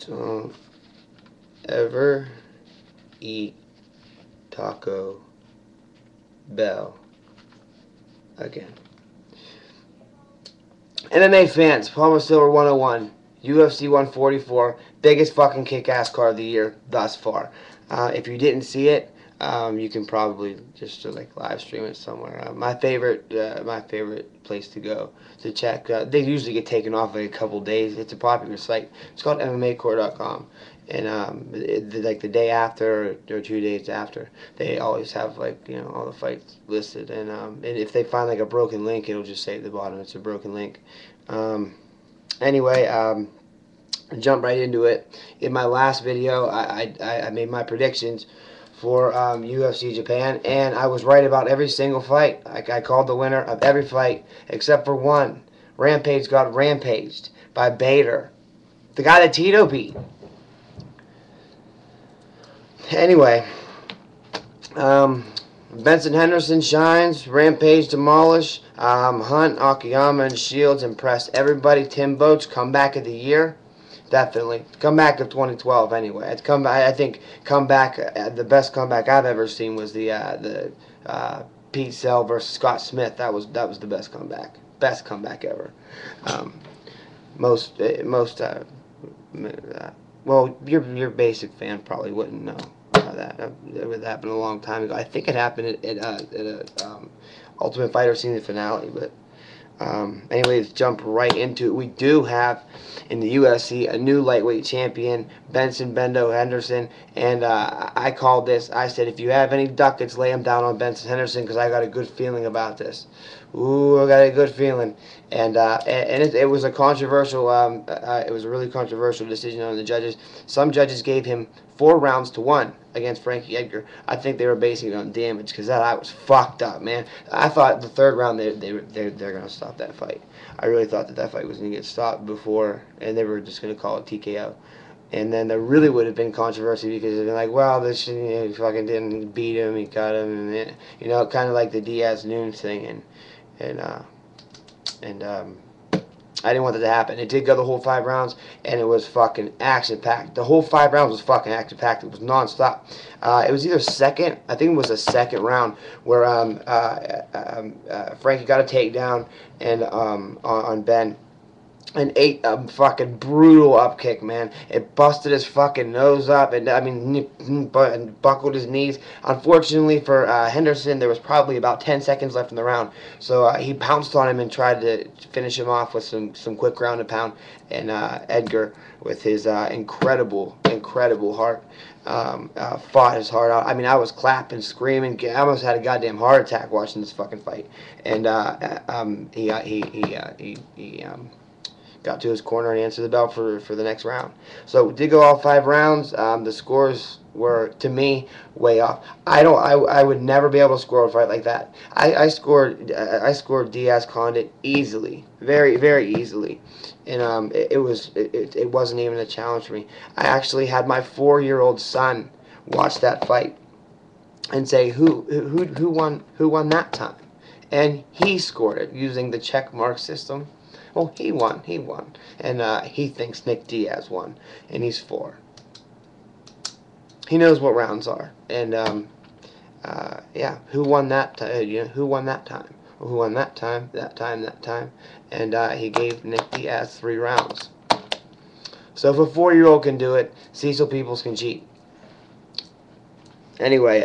Don't ever eat Taco Bell again. MMA fans, Palmer Silver 101, UFC 144, biggest fucking kick-ass card of the year thus far. If you didn't see it, you can probably just like live stream it somewhere. My favorite place to go to check. They usually get taken off like a couple days. It's a popular site. It's called MMAcard.com, and like the day after or 2 days after, they always have like all the fights listed. And if they find like a broken link, it'll just say at the bottom it's a broken link. Anyway. Jump right into it. In my last video, I made my predictions for UFC Japan, and I was right about every single fight. I called the winner of every fight except for one. Rampage got rampaged by Bader, the guy that Tito beat. Anyway, Benson Henderson shines, Rampage demolish, Hunt, Akiyama, and Shields impressed everybody. Tim Boat's comeback of the year. Definitely. Comeback of 2012 anyway. I think the best comeback I've ever seen was the Pete Sell versus Scott Smith. That was the best comeback. Best comeback ever. Well, your basic fan probably wouldn't know that. It happened a long time ago. I think it happened at a Ultimate Fighter season finale, but anyways, jump right into it. We do have in the UFC a new lightweight champion, Benson Henderson, and I called this. I said, if you have any ducats, lay them down on Benson Henderson because I got a good feeling about this. Ooh, I got a good feeling. And it was a controversial, it was a really controversial decision on the judges. Some judges gave him 4 rounds to 1 against Frankie Edgar. I think they were basing it on damage because that eye was fucked up, man. I thought the 3rd round they're gonna stop that fight. I really thought that fight was gonna get stopped before, and they were just gonna call it TKO. And then there really would have been controversy because they'd been like, well, this he fucking didn't beat him, he cut him, and kind of like the Diaz Nunes thing, and I didn't want that to happen. It did go the whole 5 rounds, and it was fucking action-packed. The whole 5 rounds was fucking action-packed. It was non-stop. It was either second, I think it was the 2nd round, where Frankie got a takedown and on Ben. And ate a fucking brutal up kick, man. It busted his fucking nose up, and buckled his knees. Unfortunately for Henderson, there was probably about 10 seconds left in the round, so he pounced on him and tried to finish him off with some quick ground and pound. And Edgar, with his incredible heart, fought his heart out. I mean, I was clapping, screaming. I almost had a goddamn heart attack watching this fucking fight. And he got to his corner and answered the bell for the next round. So we did go all 5 rounds. The scores were, to me, way off. I would never be able to score a fight like that. I scored Diaz Condit easily, very, very easily, and it wasn't even a challenge for me. I actually had my 4-year-old son watch that fight and say who won that time, and he scored it using the check mark system. Well, he won, and he thinks Nick Diaz won, and he's 4. He knows what rounds are, and yeah, who won that? Who won that time? Well, who won that time? That time, and he gave Nick Diaz 3 rounds. So if a 4-year-old can do it, Cecil Peoples can cheat. Anyway,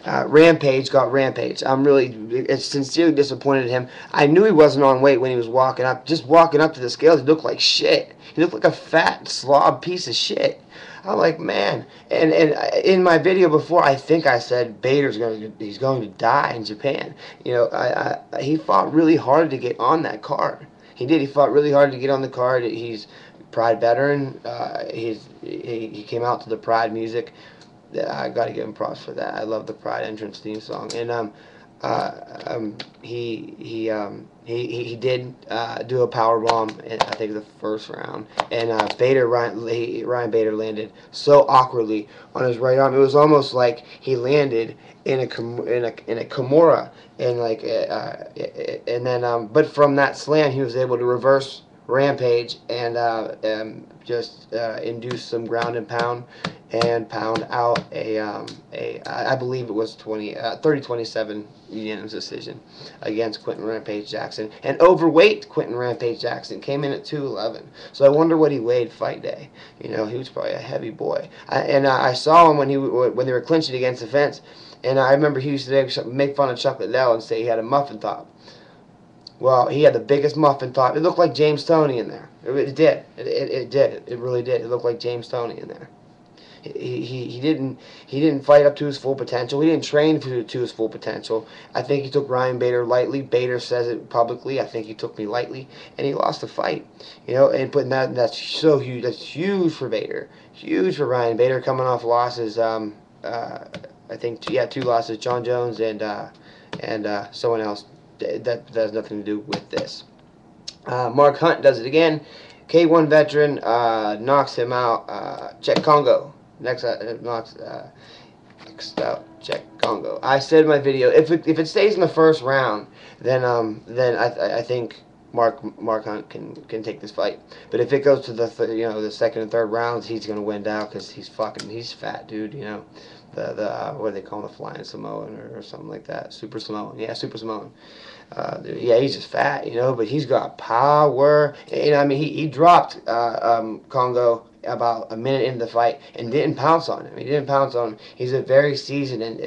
Rampage got rampaged. I'm really sincerely disappointed in him. I knew he wasn't on weight when he was walking up. Just walking up to the scales, he looked like shit. He looked like a fat slob piece of shit. I'm like, man. And in my video before, I think I said Bader's he's going to die in Japan. He fought really hard to get on that card. He did. He fought really hard to get on the card. He's Pride veteran. He came out to the Pride music. I got to give him props for that. I love the Pride entrance theme song, and he did do a power bomb in, I think, the 1st round, and Ryan Bader landed so awkwardly on his right arm. It was almost like he landed in a Kimura, and then but from that slam he was able to reverse Rampage just induced some ground and pound out I believe it was 30-27 unanimous decision against Quentin Rampage Jackson. And overweight Quentin Rampage Jackson came in at 211. So I wonder what he weighed fight day. You know, he was probably a heavy boy. I saw him when they were clinching against the fence, and I remember he used to make fun of Chuck Liddell and say he had a muffin top. Well, he had the biggest muffin top. It looked like James Toney in there. It did. It did. It really did. It looked like James Toney in there. He didn't fight up to his full potential. He didn't train to his full potential. I think he took Ryan Bader lightly. Bader says it publicly. I think he took me lightly, and he lost the fight. You know, and putting that's so huge. That's huge for Bader. Huge for Ryan Bader, coming off losses. I think two losses. John Jones and someone else. That has nothing to do with this. Mark Hunt does it again. K1 veteran knocks him out. Czech Congo. Next out, Czech Congo. I said in my video, if it stays in the first round, then I think Mark Hunt can take this fight. But if it goes to the second and third rounds, he's gonna win down because he's fat, dude. You know, what do they call him, the Flying Samoan or something like that, Super Samoan. Yeah, Super Samoan. Yeah, he's just fat, you know, but he's got power. And I mean, he dropped Congo about a minute into the fight and didn't pounce on him. He didn't pounce on him. He's a very seasoned and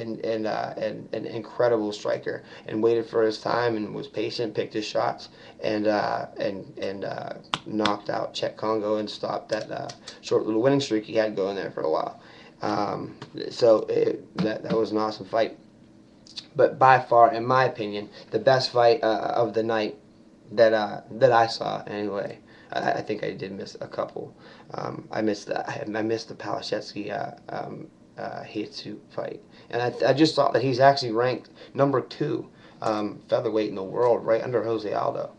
incredible striker, and waited for his time and was patient, picked his shots, and knocked out Czech Congo and stopped that short little winning streak he had going there for a while. So that was an awesome fight. But by far, in my opinion, the best fight of the night that I saw anyway. I think I did miss a couple. I missed the Palashetsky Hietsu fight, and I just thought that he's actually ranked number 2 featherweight in the world, right under Jose Aldo.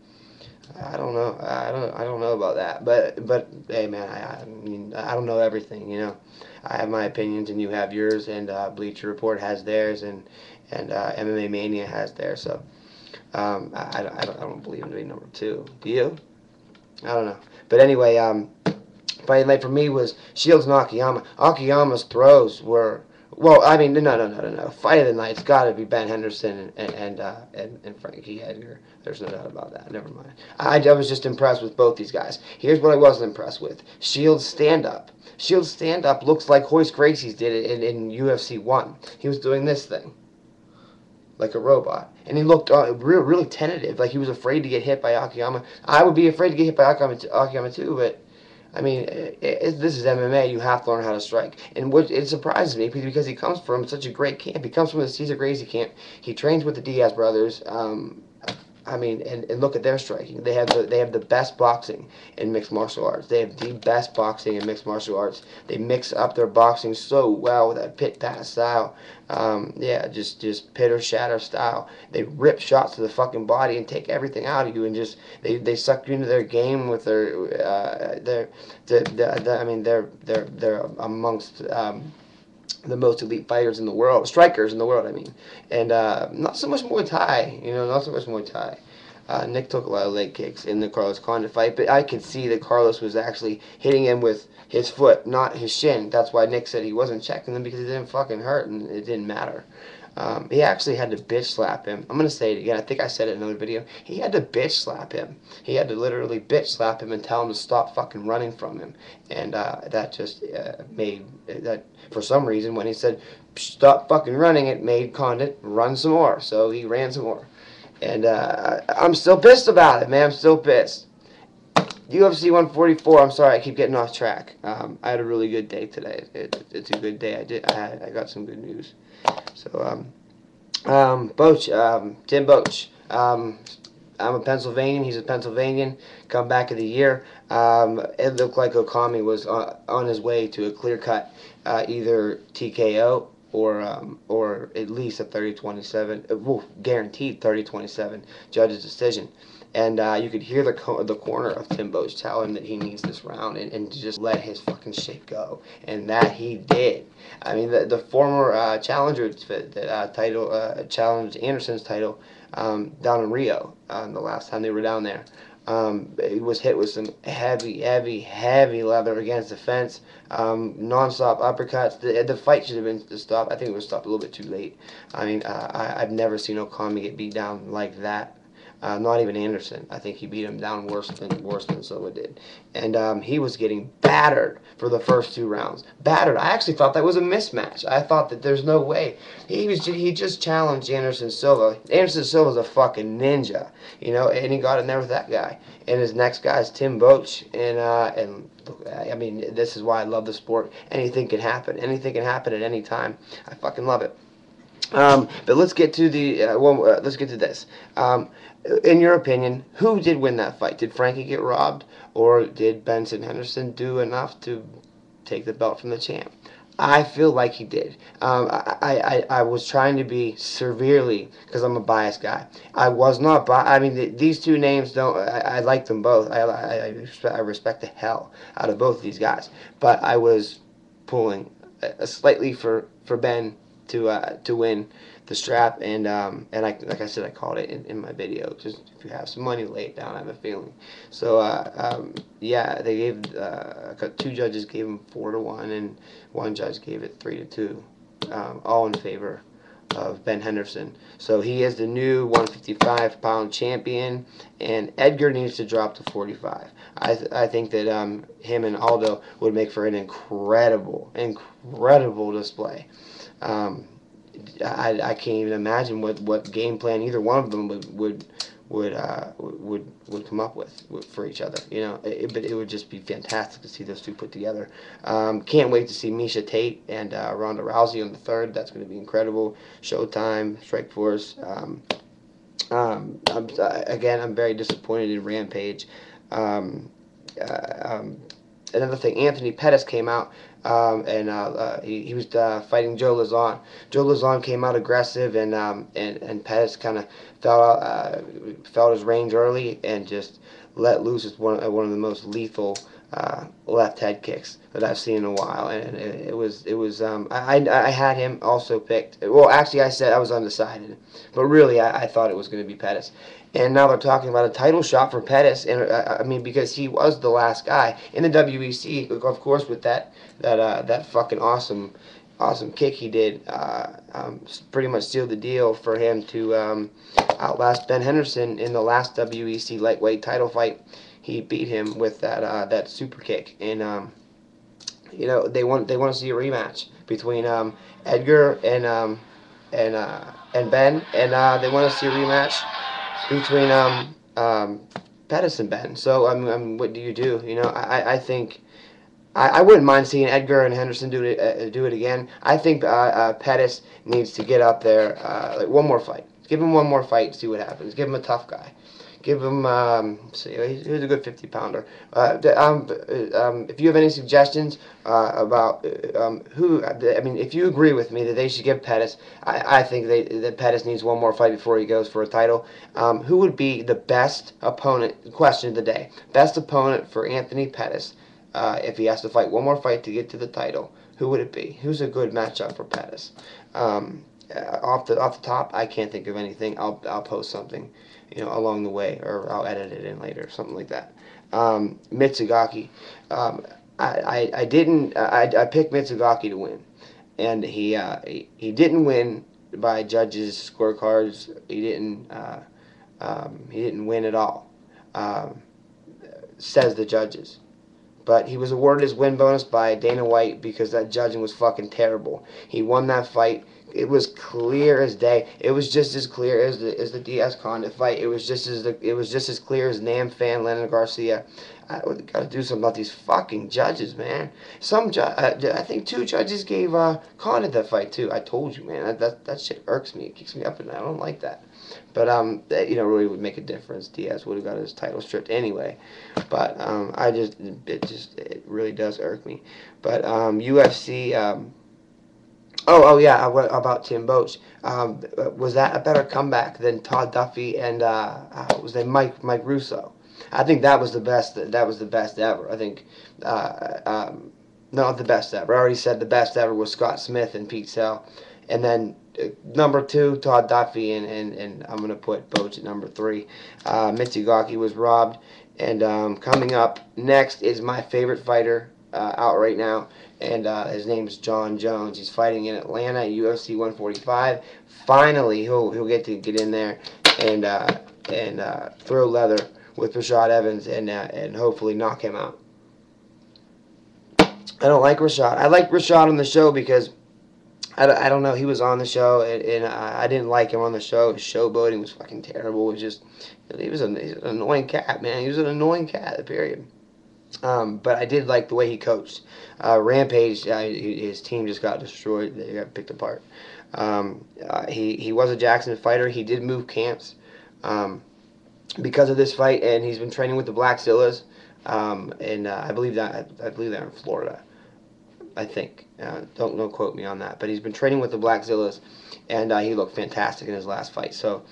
I don't know. I don't know about that. But hey, man, I mean, I don't know everything. You know, I have my opinions, and you have yours, and Bleacher Report has theirs, and MMA Mania has theirs. So I don't believe him to be number 2. Do you? I don't know. But anyway, fight of the night for me was Shields and Akiyama. Akiyama's throws were, well, I mean, no. Fight of the night's got to be Ben Henderson and Frankie Edgar. There's no doubt about that. Never mind. I was just impressed with both these guys. Here's what I wasn't impressed with. Shields stand-up. Shields stand-up looks like Hoist Gracie's did it in UFC 1. He was doing this thing, like a robot. And he looked really tentative, like he was afraid to get hit by Akiyama. I would be afraid to get hit by Akiyama too, but I mean, this is MMA. You have to learn how to strike. And it surprises me because he comes from such a great camp. He comes from the Cesar Gracie camp. He trains with the Diaz brothers. I mean, and look at their striking. They have the best boxing in mixed martial arts. They have the best boxing in mixed martial arts. They mix up their boxing so well with that pit pat style. Yeah, just pit or shatter style. They rip shots to the fucking body and take everything out of you, and just they suck you into their game with their I mean, they're amongst the most elite fighters in the world, strikers in the world, I mean. And not so much Muay Thai, you know, not so much Muay Thai. Nick took a lot of leg kicks in the Carlos Condit fight, but I could see that Carlos was actually hitting him with his foot, not his shin. That's why Nick said he wasn't checking him, because it didn't fucking hurt and it didn't matter. He actually had to bitch slap him. I'm going to say it again. I think I said it in another video. He had to bitch slap him. He had to literally bitch slap him and tell him to stop fucking running from him. And that just made that, for some reason, when he said, stop fucking running, it made Condit run some more. So he ran some more. And I'm still pissed about it, man. I'm still pissed. UFC 144. I'm sorry, I keep getting off track. I had a really good day today. It's a good day. I got some good news. So, Boach, Tim Boach. I'm a Pennsylvanian. He's a Pennsylvanian. Comeback of the year. It looked like Okami was on his way to a clear-cut either TKO or at least a 30-27, well, guaranteed 30-27 judge's decision. And you could hear the corner of Tim Boach tell him that he needs this round and to just let his fucking shit go. And that he did. I mean, the former challenger that challenged Anderson's title down in Rio the last time they were down there. He was hit with some heavy leather against the fence. Non-stop uppercuts. The fight should have been stopped. I think it was stopped a little bit too late. I mean, I've never seen Okami get beat down like that. Not even Anderson. I think he beat him down worse than Silva did. And he was getting battered for the first 2 rounds. Battered. I actually thought that was a mismatch. I thought that there's no way. He just challenged Anderson Silva. Anderson Silva's a fucking ninja, you know, and he got in there with that guy. And his next guy is Tim Boetsch, and I mean, this is why I love the sport. Anything can happen. Anything can happen at any time. I fucking love it. But let's get to let's get to this. In your opinion, who did win that fight? Did Frankie get robbed, or did Benson Henderson do enough to take the belt from the champ? I feel like he did. I was trying to be severely, because I'm a biased guy. I was not biased. I mean, these 2 names don't. I like them both. I respect the hell out of both of these guys. But I was pulling slightly for Ben to win the strap, and like I said, I called it in my video. Just if you have some money, lay it down. I have a feeling. So yeah, they gave 2 judges gave him 4-1, and 1 judge gave it 3-2, all in favor of Ben Henderson. So he is the new 155-pound champion, and Edgar needs to drop to 45. I think that him and Aldo would make for an incredible display. I can't even imagine what game plan either one of them would come up with for each other. You know, but it would just be fantastic to see those 2 put together. Can't wait to see Miesha Tate and Ronda Rousey on the 3rd. That's going to be incredible. Showtime, Strikeforce. I'm very disappointed in Rampage. Another thing, Anthony Pettis came out, and he was fighting Joe Lazon. Joe Lazon came out aggressive, and Pettis kind of felt his range early and just let loose with one of the most lethal left head kicks that I've seen in a while. And it was I had him also picked. Well, actually, I said I was undecided, but really I thought it was going to be Pettis. And now they're talking about a title shot for Pettis, and I mean, because he was the last guy in the WEC, of course, with that fucking awesome kick he did, pretty much sealed the deal for him to outlast Ben Henderson in the last WEC lightweight title fight. He beat him with that super kick, and you know, they want to see a rematch between Edgar and Ben, and they want to see a rematch between Pettis and Ben. So what do? You know, I think I wouldn't mind seeing Edgar and Henderson do it again. I think Pettis needs to get up there like 1 more fight. Give him 1 more fight, see what happens. Give him a tough guy. Give him he's a good 50-pounder. If you have any suggestions about who, I mean, if you agree with me that they should give Pettis, I think that Pettis needs 1 more fight before he goes for a title. Who would be the best opponent? Question of the day: best opponent for Anthony Pettis if he has to fight 1 more fight to get to the title? Who would it be? Who's a good matchup for Pettis? Off the top, I can't think of anything. I'll post something, you know, along the way, or I'll edit it in later, something like that. Mitsugaki, I picked Mitsugaki to win, and he didn't win by judges' scorecards. He didn't win at all, says the judges. But he was awarded his win bonus by Dana White because that judging was fucking terrible. He won that fight. It was clear as day. It was just as clear as the Diaz Condit fight. It was just as clear as Nam Fan, Leonard Garcia. I got to do something about these fucking judges, man. I think 2 judges gave Condit that fight too. I told you, man. That shit irks me. It kicks me up, and I don't like that. But you know, really would make a difference. Diaz would have got his title stripped anyway. But it really does irk me. But UFC. Oh yeah, what about Tim Boetsch? Was that a better comeback than Todd Duffy and was that Mike Russo? I think that was the best. That was the best ever. I think not the best ever. I already said the best ever was Scott Smith and Pete Sell, And then number 2, Todd Duffy, and I'm going to put Boach at number 3. Mitsugaki was robbed. And coming up next is my favorite fighter out right now, and his name's John Jones. He's fighting in Atlanta at UFC 145. Finally, he'll get to get in there and throw leather with Rashad Evans and hopefully knock him out. I don't like Rashad. I like Rashad on the show because I don't know. He was on the show, and I didn't like him on the show. His showboating was fucking terrible. It was just, he's an annoying cat, man. He was an annoying cat, period. But I did like the way he coached. Rampage, his team just got destroyed. They got picked apart. He was a Jackson fighter. He did move camps because of this fight, and he's been training with the Black Zillas. And I believe they're in Florida. I think. Don't quote me on that. But he's been training with the Black Zillas, and he looked fantastic in his last fight. So,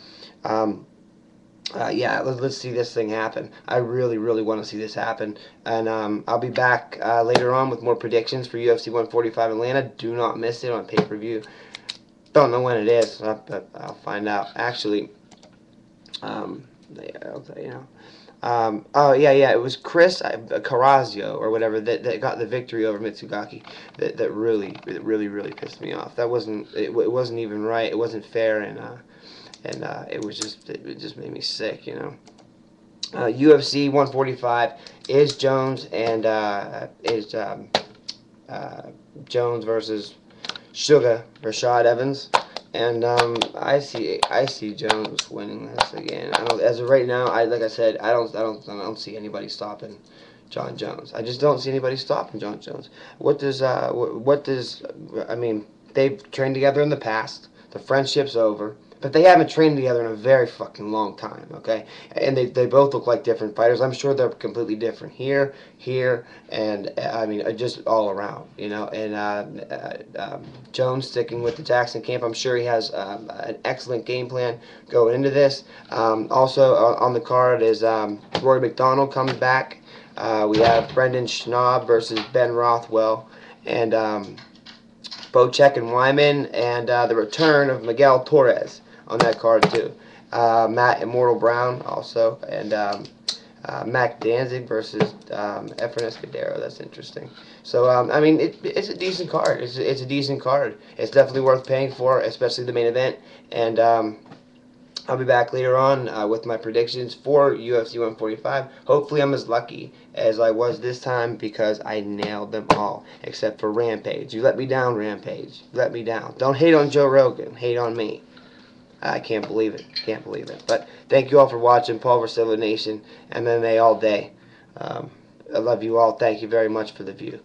yeah, let's see this thing happen. I really, really want to see this happen. And I'll be back later on with more predictions for UFC 145 Atlanta. Do not miss it on pay-per-view. Don't know when it is. I'll find out. Actually, I'll tell you now. Oh yeah, it was Chris Carrazzo or whatever that got the victory over Mitsugaki. That really pissed me off. That wasn't it wasn't even right. It wasn't fair, and it just made me sick, you know. UFC 145 is Jones and Jones versus Sugar Rashad Evans. And I see Jones winning this again. I don't, as of right now, like I said, I don't see anybody stopping John Jones. I just don't see anybody stopping John Jones. I mean, they've trained together in the past. The friendship's over. But they haven't trained together in a very fucking long time, okay? And they both look like different fighters. I'm sure they're completely different here, and I mean, just all around, you know? And Jones sticking with the Jackson camp. I'm sure he has an excellent game plan going into this. Also on the card is Rory McDonald comes back. We have Brendan Schnaub versus Ben Rothwell. And Bocek and Wyman, and the return of Miguel Torres on that card too. Matt Immortal Brown also, and Mac Danzig versus Efren Escudero. That's interesting. So I mean, it's a decent card. It's a decent card. It's definitely worth paying for, especially the main event. And I'll be back later on with my predictions for UFC 145. Hopefully I'm as lucky as I was this time because I nailed them all, except for Rampage. You let me down, Rampage. You let me down. Don't hate on Joe Rogan. Hate on me. I can't believe it. Can't believe it. But thank you all for watching Paul Versilva Nation, MMA all day. I love you all. Thank you very much for the view.